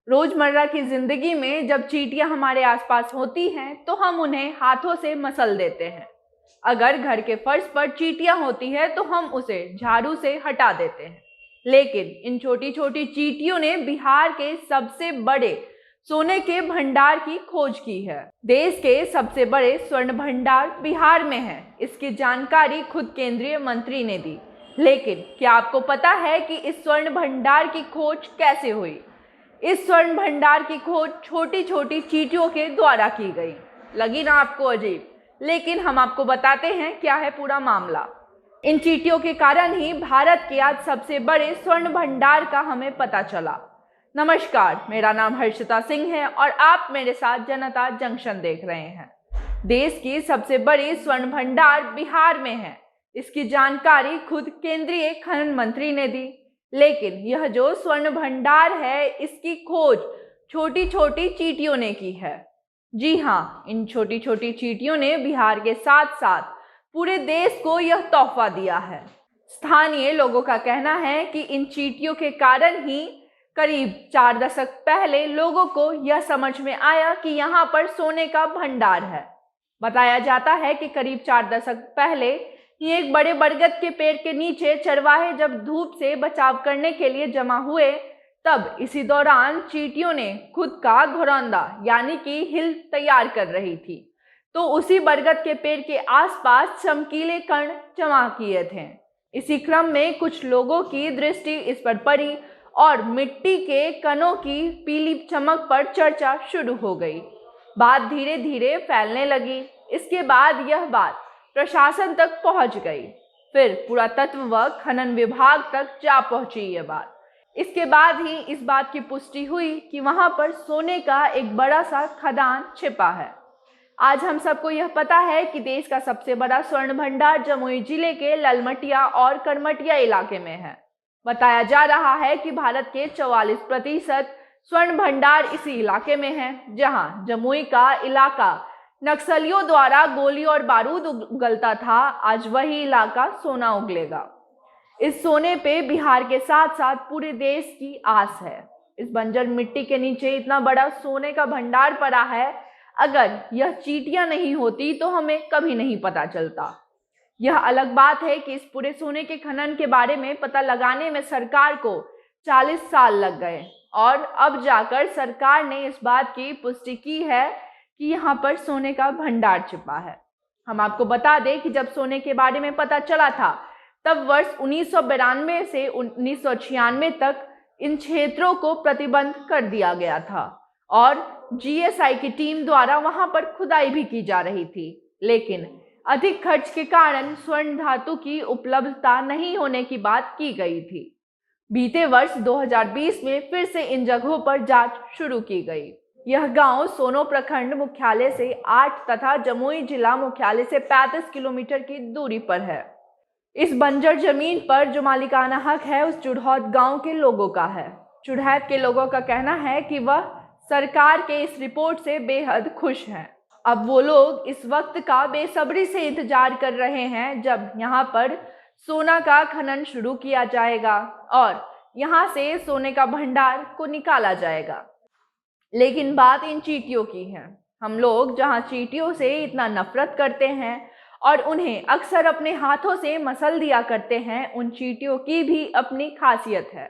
रोजमर्रा की जिंदगी में जब चींटियां हमारे आसपास होती हैं तो हम उन्हें हाथों से मसल देते हैं। अगर घर के फर्श पर चींटियां होती है तो हम उसे झाड़ू से हटा देते हैं। लेकिन इन छोटी छोटी चींटियों ने बिहार के सबसे बड़े सोने के भंडार की खोज की है। देश के सबसे बड़े स्वर्ण भंडार बिहार में है, इसकी जानकारी खुद केंद्रीय मंत्री ने दी। लेकिन क्या आपको पता है कि इस स्वर्ण भंडार की खोज कैसे हुई? इस स्वर्ण भंडार की खोज छोटी छोटी चींटियों के द्वारा की गई। लगी ना आपको अजीब? लेकिन हम आपको बताते हैं क्या है पूरा मामला। इन चींटियों के कारण ही भारत के आज सबसे बड़े स्वर्ण भंडार का हमें पता चला। नमस्कार, मेरा नाम हर्षिता सिंह है और आप मेरे साथ जनता जंक्शन देख रहे हैं। देश की सबसे बड़ी स्वर्ण भंडार बिहार में है, इसकी जानकारी खुद केंद्रीय खनन मंत्री ने दी। लेकिन यह जो स्वर्ण भंडार है, इसकी खोज छोटी छोटी चींटियों ने की है। जी हाँ, इन छोटी छोटी चींटियों ने बिहार के साथ साथ पूरे देश को यह तोहफा दिया है। स्थानीय लोगों का कहना है कि इन चींटियों के कारण ही करीब 4 दशक पहले लोगों को यह समझ में आया कि यहाँ पर सोने का भंडार है। बताया जाता है कि करीब 4 दशक पहले ही एक बड़े बरगद के पेड़ के नीचे चरवाहे जब धूप से बचाव करने के लिए जमा हुए, तब इसी दौरान चींटियों ने खुद का घरौंदा यानी कि हिल तैयार कर रही थी। तो उसी बरगद के पेड़ के आसपास चमकीले कण जमा किए थे। इसी क्रम में कुछ लोगों की दृष्टि इस पर पड़ी और मिट्टी के कणों की पीली चमक पर चर्चा शुरू हो गई। बात धीरे धीरे फैलने लगी। इसके बाद यह बात प्रशासन तक पहुंच गई, फिर पुरातत्व व खनन विभाग तक जा पहुंची यह बात। इसके बाद ही इस बात की पुष्टि हुई कि वहां पर सोने का एक बड़ा सा खदान छिपा है। आज हम सबको यह पता है कि देश का सबसे बड़ा स्वर्ण भंडार जमुई जिले के ललमटिया और करमटिया इलाके में है। बताया जा रहा है कि भारत के 44% स्वर्ण भंडार इसी इलाके में है। जहां जमुई का इलाका नक्सलियों द्वारा गोली और बारूद उगलता था, आज वही इलाका सोना उगलेगा। इस सोने पे बिहार के साथ साथ पूरे देश की आस है। इस बंजर मिट्टी के नीचे इतना बड़ा सोने का भंडार पड़ा है। अगर यह चींटियां नहीं होती तो हमें कभी नहीं पता चलता। यह अलग बात है कि इस पूरे सोने के खनन के बारे में पता लगाने में सरकार को 40 साल लग गए और अब जाकर सरकार ने इस बात की पुष्टि की है कि यहाँ पर सोने का भंडार छिपा है। हम आपको बता दें कि जब सोने के बारे में पता चला था, तब वर्ष 1992 से 1996 तक इन क्षेत्रों को प्रतिबंध कर दिया गया था और जीएसआई की टीम द्वारा वहां पर खुदाई भी की जा रही थी। लेकिन अधिक खर्च के कारण स्वर्ण धातु की उपलब्धता नहीं होने की बात की गई थी। बीते वर्ष 2020 में फिर से इन जगहों पर जांच शुरू की गई। यह गांव सोनो प्रखंड मुख्यालय से 8 तथा जमुई जिला मुख्यालय से 35 किलोमीटर की दूरी पर है। इस बंजर जमीन पर जो मालिकाना हक है उस चुढ़ौत गांव के लोगों का है। चुढ़ौत के लोगों का कहना है कि वह सरकार के इस रिपोर्ट से बेहद खुश हैं। अब वो लोग इस वक्त का बेसब्री से इंतजार कर रहे हैं जब यहाँ पर सोना का खनन शुरू किया जाएगा और यहाँ से सोने का भंडार को निकाला जाएगा। लेकिन बात इन चींटियों की है। हम लोग जहाँ चींटियों से इतना नफरत करते हैं और उन्हें अक्सर अपने हाथों से मसल दिया करते हैं, उन चींटियों की भी अपनी खासियत है।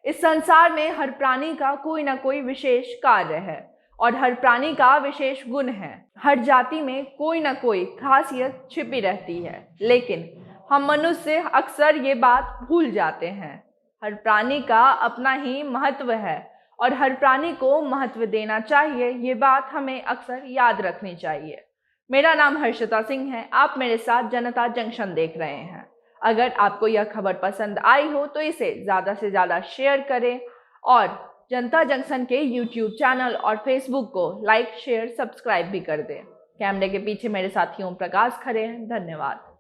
इस संसार में हर प्राणी का कोई ना कोई विशेष कार्य है और हर प्राणी का विशेष गुण है। हर जाति में कोई ना कोई खासियत छिपी रहती है, लेकिन हम मनुष्य अक्सर ये बात भूल जाते हैं। हर प्राणी का अपना ही महत्व है और हर प्राणी को महत्व देना चाहिए। ये बात हमें अक्सर याद रखनी चाहिए। मेरा नाम हर्षिता सिंह है। आप मेरे साथ जनता जंक्शन देख रहे हैं। अगर आपको यह खबर पसंद आई हो तो इसे ज़्यादा से ज़्यादा शेयर करें और जनता जंक्शन के यूट्यूब चैनल और फेसबुक को लाइक, शेयर, सब्सक्राइब भी कर दें। कैमरे के पीछे मेरे साथी ओम प्रकाश खड़े हैं। धन्यवाद।